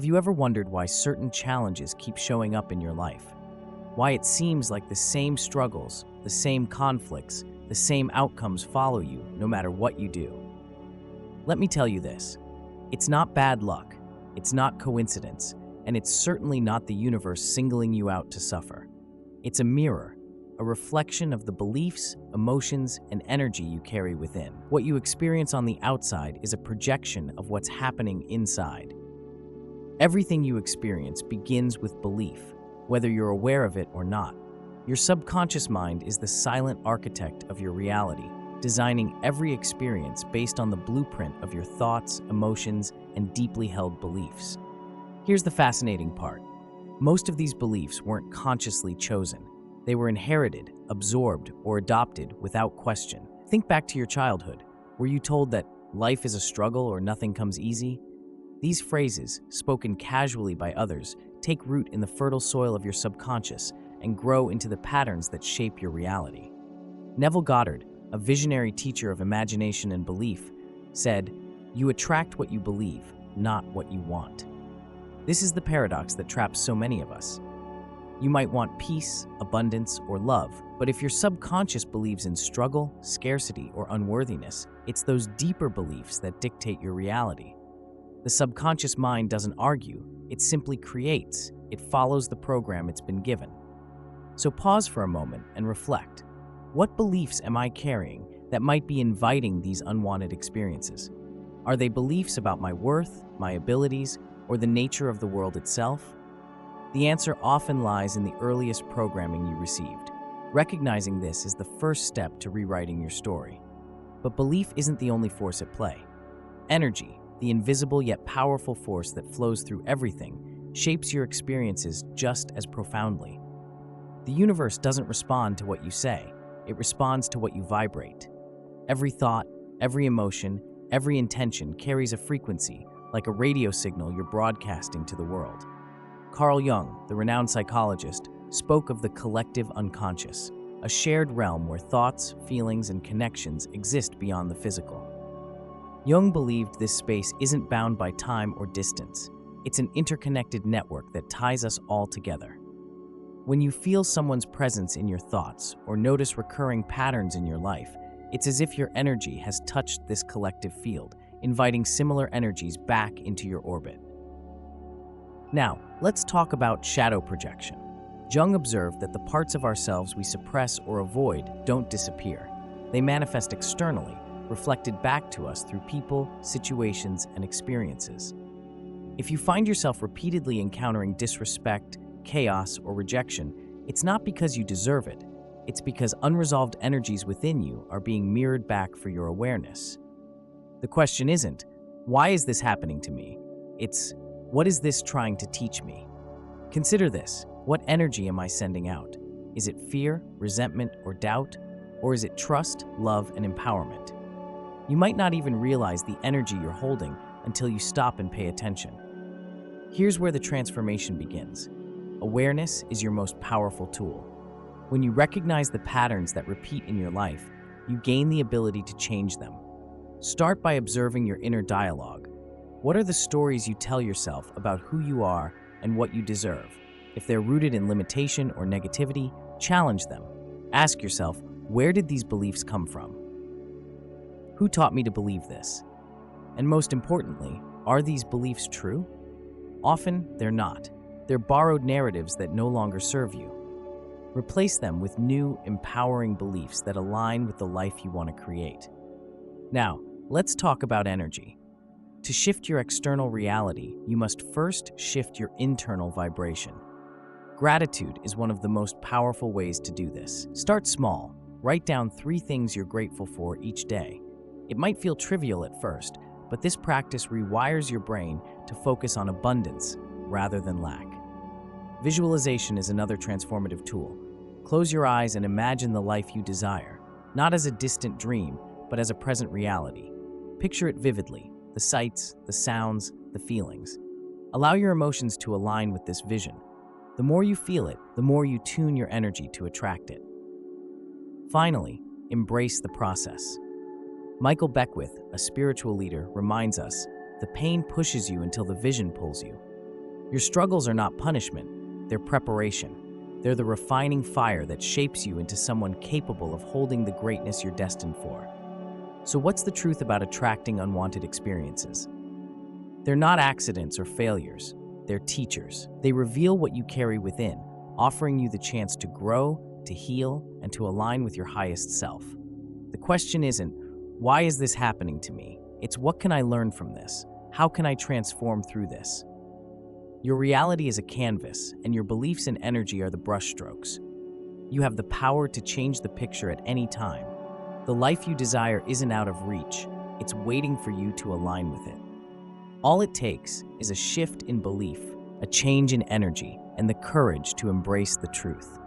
Have you ever wondered why certain challenges keep showing up in your life? Why it seems like the same struggles, the same conflicts, the same outcomes follow you no matter what you do? Let me tell you this. It's not bad luck, it's not coincidence, and it's certainly not the universe singling you out to suffer. It's a mirror, a reflection of the beliefs, emotions, and energy you carry within. What you experience on the outside is a projection of what's happening inside. Everything you experience begins with belief, whether you're aware of it or not. Your subconscious mind is the silent architect of your reality, designing every experience based on the blueprint of your thoughts, emotions, and deeply held beliefs. Here's the fascinating part. Most of these beliefs weren't consciously chosen. They were inherited, absorbed, or adopted without question. Think back to your childhood. Were you told that life is a struggle or nothing comes easy? These phrases, spoken casually by others, take root in the fertile soil of your subconscious and grow into the patterns that shape your reality. Neville Goddard, a visionary teacher of imagination and belief, said, "You attract what you believe, not what you want." This is the paradox that traps so many of us. You might want peace, abundance, or love, but if your subconscious believes in struggle, scarcity, or unworthiness, it's those deeper beliefs that dictate your reality. The subconscious mind doesn't argue, it simply creates. It follows the program it's been given. So pause for a moment and reflect. What beliefs am I carrying that might be inviting these unwanted experiences? Are they beliefs about my worth, my abilities, or the nature of the world itself? The answer often lies in the earliest programming you received. Recognizing this is the first step to rewriting your story. But belief isn't the only force at play. Energy, the invisible yet powerful force that flows through everything, shapes your experiences just as profoundly. The universe doesn't respond to what you say, it responds to what you vibrate. Every thought, every emotion, every intention carries a frequency, like a radio signal you're broadcasting to the world. Carl Jung, the renowned psychologist, spoke of the collective unconscious, a shared realm where thoughts, feelings, and connections exist beyond the physical. Jung believed this space isn't bound by time or distance. It's an interconnected network that ties us all together. When you feel someone's presence in your thoughts or notice recurring patterns in your life, it's as if your energy has touched this collective field, inviting similar energies back into your orbit. Now, let's talk about shadow projection. Jung observed that the parts of ourselves we suppress or avoid don't disappear. They manifest externally, reflected back to us through people, situations, and experiences. If you find yourself repeatedly encountering disrespect, chaos, or rejection, it's not because you deserve it. It's because unresolved energies within you are being mirrored back for your awareness. The question isn't, why is this happening to me? It's, what is this trying to teach me? Consider this. What energy am I sending out? Is it fear, resentment, or doubt? Or is it trust, love, and empowerment? You might not even realize the energy you're holding until you stop and pay attention. Here's where the transformation begins. Awareness is your most powerful tool. When you recognize the patterns that repeat in your life, you gain the ability to change them. Start by observing your inner dialogue. What are the stories you tell yourself about who you are and what you deserve? If they're rooted in limitation or negativity, challenge them. Ask yourself, where did these beliefs come from? Who taught me to believe this? And most importantly, are these beliefs true? Often, they're not. They're borrowed narratives that no longer serve you. Replace them with new, empowering beliefs that align with the life you want to create. Now, let's talk about energy. To shift your external reality, you must first shift your internal vibration. Gratitude is one of the most powerful ways to do this. Start small. Write down 3 things you're grateful for each day. It might feel trivial at first, but this practice rewires your brain to focus on abundance rather than lack. Visualization is another transformative tool. Close your eyes and imagine the life you desire, not as a distant dream, but as a present reality. Picture it vividly, the sights, the sounds, the feelings. Allow your emotions to align with this vision. The more you feel it, the more you tune your energy to attract it. Finally, embrace the process. Michael Beckwith, a spiritual leader, reminds us, the pain pushes you until the vision pulls you. Your struggles are not punishment, they're preparation. They're the refining fire that shapes you into someone capable of holding the greatness you're destined for. So what's the truth about attracting unwanted experiences? They're not accidents or failures. They're teachers. They reveal what you carry within, offering you the chance to grow, to heal, and to align with your highest self. The question isn't, why is this happening to me? It's what can I learn from this? How can I transform through this? Your reality is a canvas, and your beliefs and energy are the brushstrokes. You have the power to change the picture at any time. The life you desire isn't out of reach. It's waiting for you to align with it. All it takes is a shift in belief, a change in energy, and the courage to embrace the truth.